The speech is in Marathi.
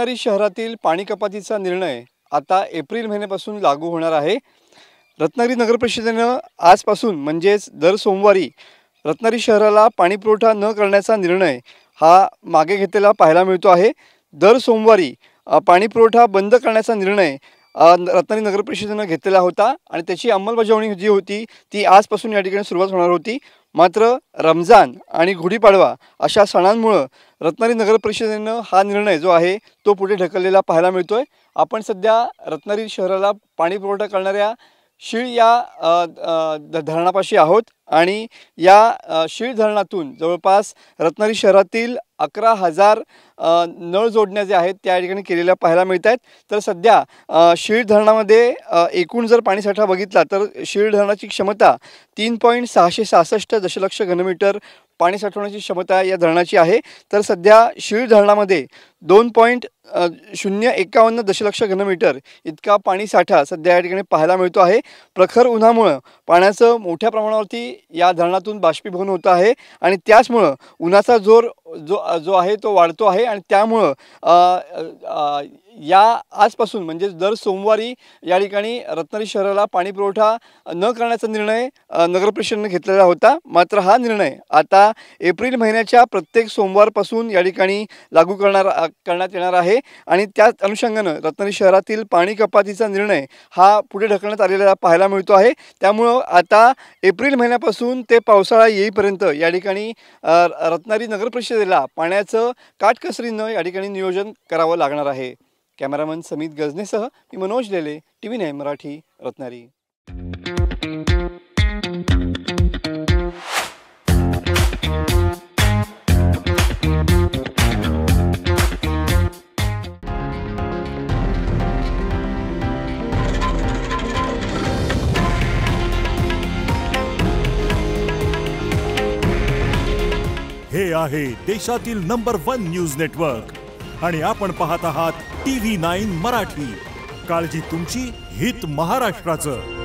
रत्नागिरी शहरातील पाणी कपातीचा निर्णय आता एप्रिल महिन्यापासून लागू होणार आहे। रत्नागिरी नगर परिषदेनं आजपासून म्हणजेच दर सोमवारी रत्नागिरी शहराला पाणी पुरवठा न करण्याचा निर्णय हा मागे घेतलेला पाहायला मिळतो आहे। दर सोमवारी पाणी पुरवठा बंद करण्याचा निर्णय रत्नागिरी नगर परिषदेनं घेतलेला होता आणि त्याची अंमलबजावणी जी होती ती आजपासून या ठिकाणी सुरुवात होणार होती। मात्र रमजान आणि गुढीपाडवा अशा सणांमुळे रत्नागिरी नगर परिषदेनं हा निर्णय जो आहे तो पुढे ढकललेला पाहायला मिळतोय। आपण सध्या रत्नागिरी शहराला पाणी पुरवठा करणाऱ्या शीळ या धरणापाशी आहोत आणि या शीळ धरणातून जवळपास रत्नागिरी शहरातील 11,000 नळ जोडण्या जे आहेत त्या ठिकाणी केलेल्या पाहायला मिळत आहेत। तर सध्या शीळ धरणामध्ये एकूण जर पाणीसाठा बघितला तर शीळ धरणाची क्षमता 3.666 दशलक्ष घनमीटर पाणी साठवण्याची क्षमता या धरणाची आहे। तर सध्या शीळ धरणामध्ये 2.051 दशलक्ष घनमीटर इतका पाणी साठा सध्या या ठिकाणी पाहायला मिळतो आहे। प्रखर उन्हामुळे पाण्याचं मोठ्या प्रमाणावरती या धरणातून बाष्पीभवन होत आहे आणि त्याचमुळे उन्हाचा जोर जो आहे तो वाढतो आहे आणि त्यामुळे या आजपासून म्हणजे दर सोमवारी या ठिकाणी रत्नागिरी शहराला पाणी पुरवठा न करण्याचा निर्णय नगर परिषदेने घेतलेला होता। मात्र हा निर्णय आता एप्रिल महिन्याच्या प्रत्येक सोमवारपासून या ठिकाणी लागू करण्यात येणार आहे आणि त्याच अनुषंगाने रत्नागिरी शहरातील पाणी कपातीचा निर्णय हा पुढे ढकलण्यात आलेला पाहायला मिळतो आहे। त्यामुळे आता एप्रिल महिन्यापासून ते पावसाळा येईपर्यंत या ठिकाणी रत्नागिरी नगर परिषदेला पाण्याचं काटकसरीनं या ठिकाणी नियोजन करावं लागणार आहे। कॅमेरामन समीत गजनेसह मी मनोज लेले, TV9 मराठी, रत्नागिरी। हे आहे देशातील नंबर 1 न्यूज नेटवर्क आणि आपण पाहत आहात TV9 मराठी। काळजी तुमची, हित महाराष्ट्राचं।